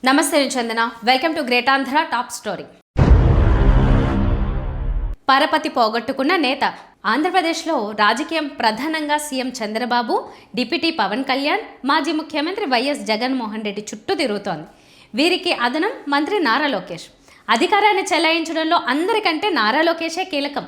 నమస్తే నేను Chandana. Welcome to great Andhra top story. పరపతి పోగొట్టుకున్న నేత. ఆంధ్రప్రదేశ్లో రాజకీయం ప్రధానంగా సీఎం చంద్రబాబు, డిప్యూటీ పవన్ కళ్యాణ్, మాజీ ముఖ్యమంత్రి వైఎస్ జగన్మోహన్ రెడ్డి చుట్టూ తిరుగుతోంది. వీరికి అదనం మంత్రి నారా లోకేష్. అధికారాన్ని చెలాయించడంలో అందరికంటే నారా లోకేషే కీలకం.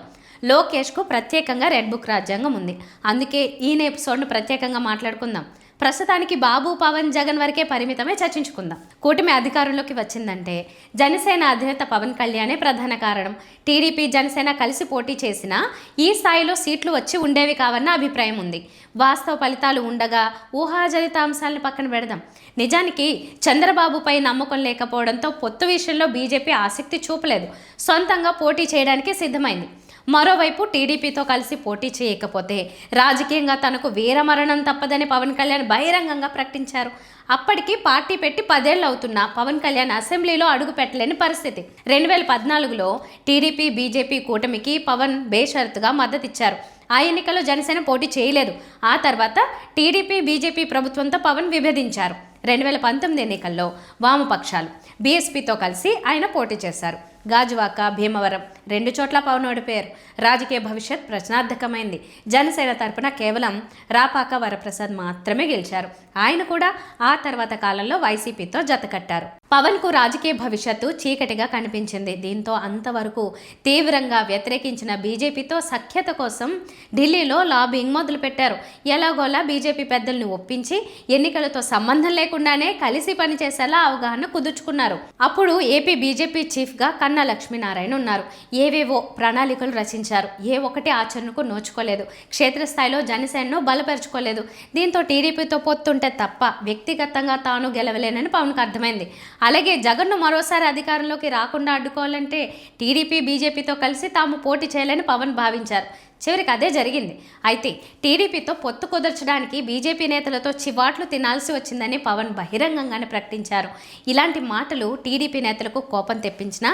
లోకేష్కు ప్రత్యేకంగా రెడ్ బుక్ రాజ్యాంగం ఉంది. అందుకే ఈయన ఎపిసోడ్ను ప్రత్యేకంగా మాట్లాడుకుందాం. ప్రస్తుతానికి బాబు, పవన్, జగన్ వరకే పరిమితమే చర్చించుకుందాం. కూటమి అధికారంలోకి వచ్చిందంటే జనసేన అధినేత పవన్ కళ్యాణే ప్రధాన కారణం. టీడీపీ, జనసేన కలిసి పోటీ చేసినా ఈ స్థాయిలో సీట్లు వచ్చి ఉండేవి కావన్న అభిప్రాయం ఉంది. వాస్తవ ఫలితాలు ఉండగా ఊహాజనిత అంశాలను పక్కన పెడదాం. నిజానికి చంద్రబాబుపై నమ్మకం లేకపోవడంతో పొత్తు విషయంలో బీజేపీ ఆసక్తి చూపలేదు. సొంతంగా పోటీ చేయడానికి సిద్ధమైంది. మరోవైపు టీడీపీతో కలిసి పోటీ చేయకపోతే రాజకీయంగా తనకు వీరమరణం తప్పదని పవన్ కళ్యాణ్ బహిరంగంగా ప్రకటించారు. అప్పటికి పార్టీ పెట్టి 10 ఏళ్ళు అవుతున్నా పవన్ కళ్యాణ్ అసెంబ్లీలో అడుగు పెట్టలేని పరిస్థితి. 2014లో టీడీపీ, బీజేపీ కూటమికి పవన్ బేషరతుగా మద్దతిచ్చారు. ఆ ఎన్నికల్లో జనసేన పోటీ చేయలేదు. ఆ తర్వాత టీడీపీ, బీజేపీ ప్రభుత్వంతో పవన్ విభేదించారు. 2019 ఎన్నికల్లో వామపక్షాలు బీఎస్పీతో కలిసి ఆయన పోటీ చేశారు. గాజువాక, భీమవరం 2 చోట్ల పవన్ ఓడిపోయారు. రాజకీయ భవిష్యత్ ప్రశ్నార్థకమైంది. జనసేన తరపున కేవలం రాపాక వరప్రసాద్ మాత్రమే గెలిచారు. ఆయన కూడా ఆ తర్వాత కాలంలో వైసీపీతో జతకట్టారు. పవన్కు రాజకీయ భవిష్యత్తు చీకటిగా కనిపించింది. దీంతో అంతవరకు తీవ్రంగా వ్యతిరేకించిన బీజేపీతో సఖ్యత కోసం ఢిల్లీలో లాబింగ్ మొదలుపెట్టారు. ఎలాగోలా బీజేపీ పెద్దల్ని ఒప్పించి ఎన్నికలతో సంబంధం లేకుండానే కలిసి పనిచేసేలా అవగాహన కుదుర్చుకున్నారు. అప్పుడు ఏపీ బీజేపీ చీఫ్గా కన్నా లక్ష్మీనారాయణ ఉన్నారు. ఏవేవో ప్రణాళికలు రచించారు. ఏ ఒక్కటి ఆచరణకు నోచుకోలేదు. క్షేత్రస్థాయిలో జనసేనను బలపరుచుకోలేదు. దీంతో టీడీపీతో పొత్తుంటే తప్ప వ్యక్తిగతంగా తాను గెలవలేనని పవన్కు అర్థమైంది. అలాగే జగన్ను మరోసారి అధికారంలోకి రాకుండా అడ్డుకోవాలంటే టీడీపీ, బీజేపీతో కలిసి తాము పోటీ చేయాలని పవన్ భావించారు. చివరికి అదే జరిగింది. అయితే టీడీపీతో పొత్తు కుదర్చడానికి బీజేపీ నేతలతో చివాట్లు తినాల్సి వచ్చిందని పవన్ బహిరంగంగానే ప్రకటించారు. ఇలాంటి మాటలు టీడీపీ నేతలకు కోపం తెప్పించినా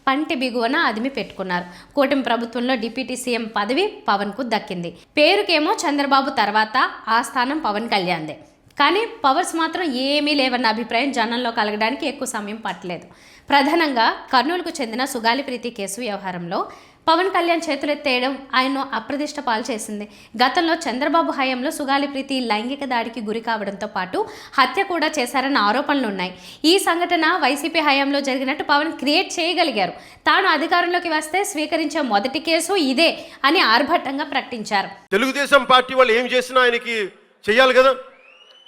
పంటి బిగువన అదిమి పెట్టుకున్నారు. కూటమి ప్రభుత్వంలో డిప్యూటీ సీఎం పదవి పవన్కు దక్కింది. పేరుకేమో చంద్రబాబు తర్వాత ఆ స్థానం పవన్ కళ్యాణ్దే. కానీ పవర్స్ మాత్రం ఏమీ లేవన్న అభిప్రాయం జనంలో కలగడానికి ఎక్కువ సమయం పట్టలేదు. ప్రధానంగా కర్నూలుకు చెందిన సుగాలి ప్రీతి కేసు వ్యవహారంలో పవన్ కళ్యాణ్ చేతులెత్తేయడం ఆయన్ను అప్రదిష్ట పాలు చేసింది. గతంలో చంద్రబాబు హయాంలో సుగాలి ప్రీతి లైంగిక దాడికి గురి కావడంతో పాటు హత్య కూడా చేశారన్న ఆరోపణలు ఉన్నాయి. ఈ సంఘటన వైసీపీ హయాంలో జరిగినట్టు పవన్ క్రియేట్ చేయగలిగారు. తాను అధికారంలోకి వస్తే స్వీకరించే మొదటి కేసు ఇదే అని ఆర్భటంగా ప్రకటించారు. తెలుగుదేశం పార్టీ వాళ్ళు ఏం చేసినా ఆయనకి చెయ్యాలి కదా,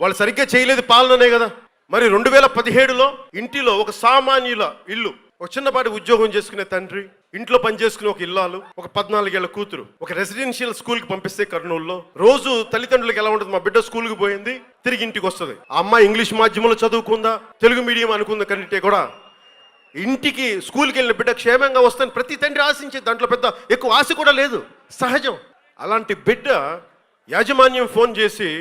వాళ్ళు సరిగ్గా చేయలేదు, పాలననే కదా. మరి 2017లో ఇంటిలో ఒక సామాన్యుల ఇల్లు, ఒక చిన్నపాటి ఉద్యోగం చేసుకునే తండ్రి, ఇంట్లో పనిచేసుకునే ఒక ఇల్లాలు, ఒక 14 ఏళ్ల కూతురు ఒక రెసిడెన్షియల్ స్కూల్కి పంపిస్తే కర్నూలులో రోజు తల్లిదండ్రులకు ఎలా ఉంటుంది, మా బిడ్డ స్కూల్కి పోయింది, తిరిగి ఇంటికి వస్తుంది. ఆ అమ్మాయి ఇంగ్లీష్ మాధ్యమంలో చదువుకుందా, తెలుగు మీడియం అనుకుందా కంటే కూడా ఇంటికి స్కూల్కి వెళ్ళిన బిడ్డ క్షేమంగా వస్తుందని ప్రతి తండ్రి ఆశించే, దాంట్లో పెద్ద ఎక్కువ ఆశ కూడా లేదు, సహజం. అలాంటి బిడ్డ యాజమాన్యం ఫోన్ చేసి,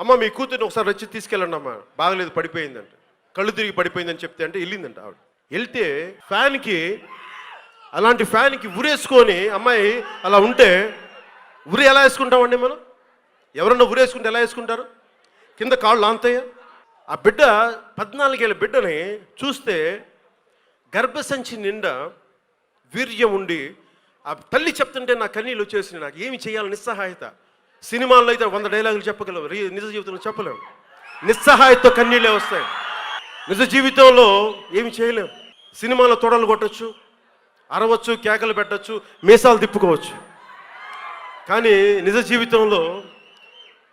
అమ్మ మీ కూతురిని ఒకసారి వచ్చి తీసుకెళ్ళండి అమ్మ, బాగలేదు, పడిపోయిందంట, కళ్ళు తిరిగి పడిపోయిందని చెప్తే అంటే వెళ్ళిందంట. ఆవిడ వెళ్తే అలాంటి ఫ్యాన్కి ఉరేసుకొని అమ్మాయి అలా ఉంటే, ఉరి ఎలా వేసుకుంటామండి మనం? ఎవరన్నా ఉరేసుకుంటే ఎలా వేసుకుంటారు? కింద కాళ్ళు ఆంతయ్యా. ఆ బిడ్డ 14 ఏళ్ళ బిడ్డని చూస్తే గర్భసంచి నిండా వీర్యం ఉండి ఆ తల్లి చెప్తుంటే నా కన్నీళ్ళు వచ్చేసి నాకు ఏమి చేయాలి, నిస్సహాయత. సినిమాల్లో అయితే 100 డైలాగులు చెప్పగలవు, నిజ జీవితంలో చెప్పలేము. నిస్సహాయతతో కన్నీళ్ళే వస్తాయి. నిజ జీవితంలో ఏమి చేయలేము. సినిమాలో తొడలు కొట్టచ్చు, అరవచ్చు, కేకలు పెట్టచ్చు, మీసాలు తిప్పుకోవచ్చు. కానీ నిజ జీవితంలో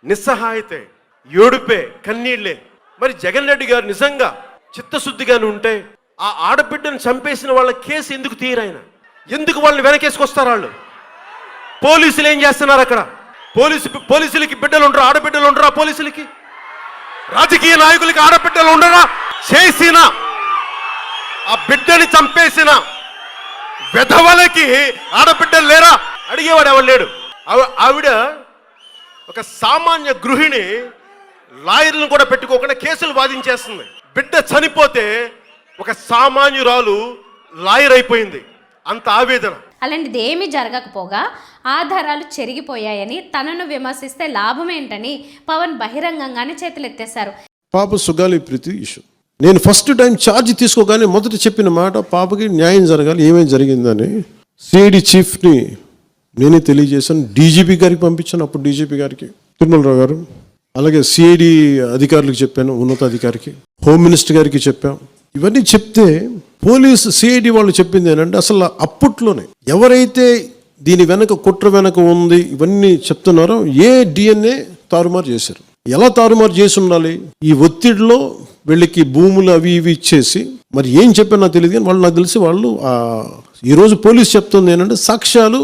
నిస్సహాయతే, ఏడుపే, కన్నీళ్లే. మరి జగన్ రెడ్డి గారు నిజంగా చిత్తశుద్ధిగానే ఉంటే ఆ ఆడబిడ్డను చంపేసిన వాళ్ళ కేసు ఎందుకు తీయరాయన? ఎందుకు వాళ్ళని వెనకేసుకొస్తారు? వాళ్ళు పోలీసులు ఏం చేస్తున్నారు అక్కడ? పోలీసులకి బిడ్డలు ఉండరా? ఆడబిడ్డలు ఉండరా పోలీసులకి? రాజకీయ నాయకులకి ఆడబిడ్డలు ఉండరా? చేసిన ఆ బిడ్డని చంపేసిన వెధవలకి ఆడబిడ్డలు లేరా? అడిగేవాడు ఎవరు లేడు. ఆవిడ ఒక సామాన్య గృహిణి, లాయర్లను కూడా పెట్టుకోకుండా కేసులు వాదించేస్తుంది. బిడ్డ చనిపోతే ఒక సామాన్యురాలు లాయర్ అయిపోయింది. అంత ఆవేదన. అలాంటిది ఏమీ జరగకపోగా ఆధారాలు చెరిగిపోయాయని, తనను విమర్శిస్తే లాభమేంటని పవన్ బహిరంగంగానే చేతులెత్తేశారు. పాప సుగాలి ప్రీతి ఇష్యూ నేను ఫస్ట్ టైం ఛార్జ్ తీసుకోగానే మొదట చెప్పిన మాట, పాపకి న్యాయం జరగాలి, ఏమేమి జరిగిందని సిఐడి చీఫ్ని నేనే తెలియజేశాను. డీజీపీ గారికి పంపించాను, అప్పుడు డీజీపీ గారికి తిరుమలరావు గారు, అలాగే సిఐడి అధికారులకు చెప్పాను, ఉన్నతాధికారికి, హోమ్ మినిస్టర్ గారికి చెప్పాం. ఇవన్నీ చెప్తే పోలీసు సిఐడి వాళ్ళు చెప్పింది ఏంటంటే, అసలు అప్పట్లోనే ఎవరైతే దీని వెనక కుట్ర వెనక ఉంది ఇవన్నీ చెప్తున్నారో ఏ డిఎన్ఏ తారుమారు చేశారు. ఎలా తారుమారు చేసి ఉండాలి? ఈ ఒత్తిడిలో వీళ్ళకి భూములు అవి ఇవి ఇచ్చేసి, మరి ఏం చెప్పారో నాకు తెలియదు కానీ వాళ్ళు, నాకు తెలిసి వాళ్ళు ఈరోజు పోలీసు చెప్తుంది ఏంటంటే, సాక్ష్యాలు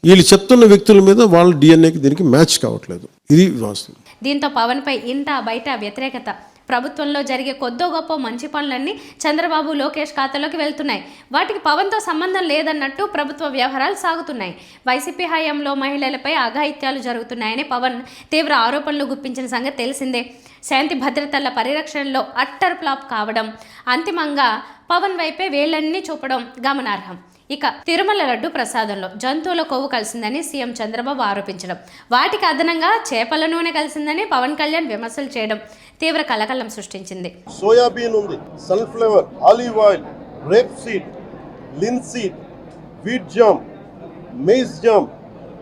వీళ్ళు చెప్తున్న వ్యక్తుల మీద వాళ్ళ డిఎన్ఏకి దీనికి మ్యాచ్ కావట్లేదు. ఇది వాస్తవం. దీంతో పవన్పై ఇంట బయట వ్యతిరేకత. ప్రభుత్వంలో జరిగే కొద్దో గొప్ప మంచి పనులన్నీ చంద్రబాబు లోకేష్ ఖాతాలోకి వెళ్తున్నాయి. వాటికి పవన్తో సంబంధం లేదన్నట్టు ప్రభుత్వ వ్యవహారాలు సాగుతున్నాయి. వైసీపీ హయాంలో మహిళలపై అఘాయిత్యాలు జరుగుతున్నాయని పవన్ తీవ్ర ఆరోపణలు గుప్పించిన సంగతి తెలిసిందే. శాంతి భద్రతల పరిరక్షణలో అట్టర్ ఫ్లాప్ కావడం, అంతిమంగా పవన్ వైపే వేళ్లన్నీ చూపడం గమనార్హం. ఇక తిరుమల లడ్డు ప్రసాదంలో జంతువుల కొవ్వు కలిసిందని సీఎం చంద్రబాబు ఆరోపించడం, వాటికి అదనంగా చేపల నూనె కలిసిందని పవన్ కళ్యాణ్ విమర్శలు చేయడం తీవ్ర కలకలం సృష్టించింది. సోయాబీన్ ఉంది, sunflower, olive oil, rapeseed, linseed, wheat germ, maize germ,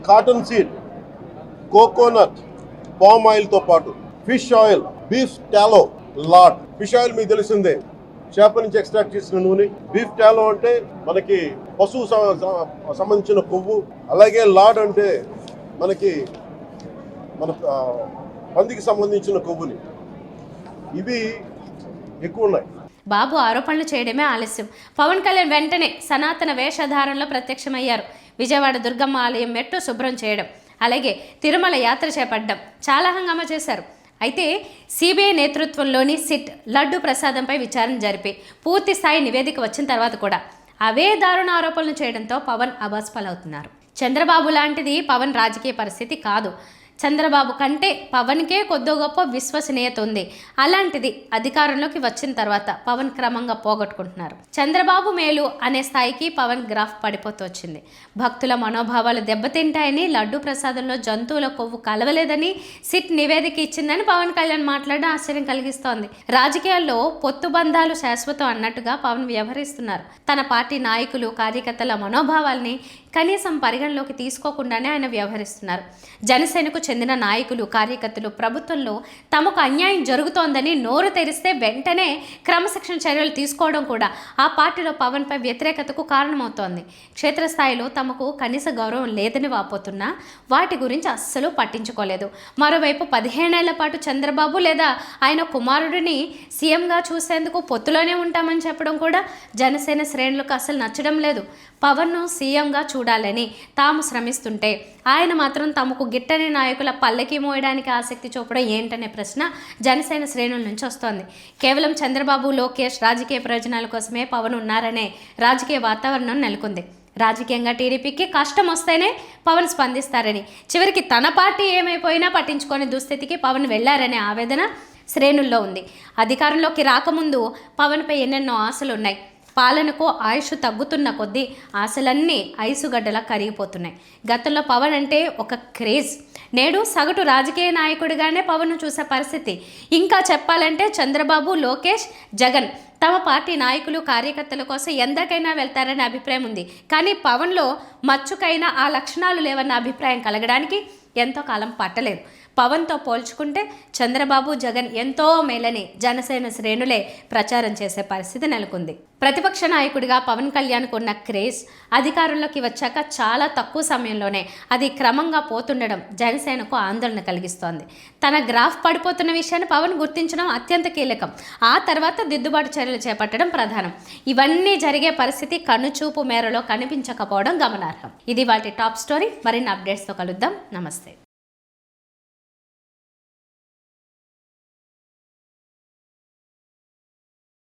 cottonseed, coconut, palm ఆయిల్తో పాటు fish oil, beef tallow, lard. Fish oil మీకు తెలిసిందే, చేప నుంచి ఎక్స్ట్రాక్ట్ చేసిన నూనె. బీఫ్ టాలో అంటే మనకి పశువు సంబంధించిన కొవ్వు. అలాగే లాడ్ అంటే మనకి మన పందికి సంబంధించిన కొవ్వుని. ఇవి ఎక్కువ ఉన్నాయి. బాబు ఆరోపణలు చేయడమే ఆలస్యం. పవన్ కళ్యాణ్ వెంటనే సనాతన వేషధారణలో ప్రత్యక్షమయ్యారు. విజయవాడ దుర్గమ్మ ఆలయం మెట్టు శుభ్రం చేయడం, అలాగే తిరుమల యాత్ర చేపట్టడం చాలా హంగామా చేశారు. అయితే సిబిఐ నేతృత్వంలోని సిట్ లడ్డు ప్రసాదంపై విచారణ జరిపి పూర్తి స్థాయి నివేదిక వచ్చిన తర్వాత కూడా అవే దారుణ ఆరోపణలు చేయడంతో పవన్ అబాస్పాలవుతున్నారు. చంద్రబాబు లాంటిది పవన్ రాజకీయ పరిస్థితి కాదు. చంద్రబాబు కంటే పవన్కే కొద్దో గొప్ప విశ్వసనీయత ఉంది. అలాంటిది అధికారంలోకి వచ్చిన తర్వాత పవన్ క్రమంగా పోగొట్టుకుంటున్నారు. చంద్రబాబు మేలు అనే స్థాయికి పవన్ గ్రాఫ్ పడిపోతూ వచ్చింది. భక్తుల మనోభావాలు దెబ్బతింటాయని, లడ్డు ప్రసాదంలో జంతువుల కొవ్వు కలవలేదని సిట్ నివేదిక ఇచ్చిందని పవన్ కళ్యాణ్ మాట్లాడడం ఆశ్చర్యం కలిగిస్తోంది. రాజకీయాల్లో పొత్తు బంధాలు శాశ్వతం అన్నట్టుగా పవన్ వ్యవహరిస్తున్నారు. తన పార్టీ నాయకులు, కార్యకర్తల మనోభావాల్ని కనీసం పరిగణలోకి తీసుకోకుండానే ఆయన వ్యవహరిస్తున్నారు. జనసేనకు చెందిన నాయకులు, కార్యకర్తలు ప్రభుత్వంలో తమకు అన్యాయం జరుగుతోందని నోరు తెరిస్తే వెంటనే క్రమశిక్షణ చర్యలు తీసుకోవడం కూడా ఆ పార్టీలో పవన్పై వ్యతిరేకతకు కారణమవుతోంది. క్షేత్రస్థాయిలో తమకు కనీస గౌరవం లేదని వాపోతున్నా వాటి గురించి అస్సలు పట్టించుకోలేదు. మరోవైపు 15 ఏళ్ల పాటు చంద్రబాబు లేదా ఆయన కుమారుడిని సీఎంగా చూసేందుకు పొత్తులోనే ఉంటామని చెప్పడం కూడా జనసేన శ్రేణులకు అస్సలు నచ్చడం లేదు. పవన్ను సీఎంగా చూడాలని తాము శ్రమిస్తుంటే ఆయన మాత్రం తమకు గిట్టని నాయకుల పల్లకి మోయడానికి ఆసక్తి చూపడం ఏంటనే ప్రశ్న జనసేన శ్రేణుల నుంచి వస్తోంది. కేవలం చంద్రబాబు, లోకేష్ రాజకీయ ప్రయోజనాల కోసమే పవన్ ఉన్నారనే రాజకీయ వాతావరణం నెలకొంది. రాజకీయంగా టీడీపీకి కష్టం వస్తేనే పవన్ స్పందిస్తారని, చివరికి తన పార్టీ ఏమైపోయినా పట్టించుకొని దుస్థితికి పవన్ వెళ్లారనే ఆవేదన శ్రేణుల్లో ఉంది. అధికారంలోకి రాకముందు పవన్పై ఎన్నెన్నో ఆశలు ఉన్నాయి. పాలనకు ఆయుష్ తగ్గుతున్న కొద్దీ ఆశలన్నీ ఐసుగడ్డలా కరిగిపోతున్నాయి. గతంలో పవన్ అంటే ఒక క్రేజ్. నేడు సగటు రాజకీయ నాయకుడిగానే పవన్ను చూసే పరిస్థితి. ఇంకా చెప్పాలంటే చంద్రబాబు, లోకేష్, జగన్ తమ పార్టీ నాయకులు, కార్యకర్తల కోసం ఎందకైనా వెళ్తారనే అభిప్రాయం ఉంది. కానీ పవన్లో మచ్చుకైనా ఆ లక్షణాలు లేవన్న అభిప్రాయం కలగడానికి ఎంతో కాలం పట్టలేదు. పవన్తో పోల్చుకుంటే చంద్రబాబు, జగన్ ఎంతో మేలని జనసేన శ్రేణులే ప్రచారం చేసే పరిస్థితి నెలకొంది. ప్రతిపక్ష నాయకుడిగా పవన్ కళ్యాణ్కు ఉన్న క్రేజ్ అధికారంలోకి వచ్చాక చాలా తక్కువ సమయంలోనే అది క్రమంగా పోతుండడం జనసేనకు ఆందోళన కలిగిస్తోంది. తన గ్రాఫ్ పడిపోతున్న విషయాన్ని పవన్ గుర్తించడం అత్యంత కీలకం. ఆ తర్వాత దిద్దుబాటు చర్యలు చేపట్టడం ప్రధానం. ఇవన్నీ జరిగే పరిస్థితి కనుచూపు మేరలో కనిపించకపోవడం గమనార్హం. ఇది వాటి టాప్ స్టోరీ. మరిన్ని అప్డేట్స్తో కలుద్దాం. నమస్తే.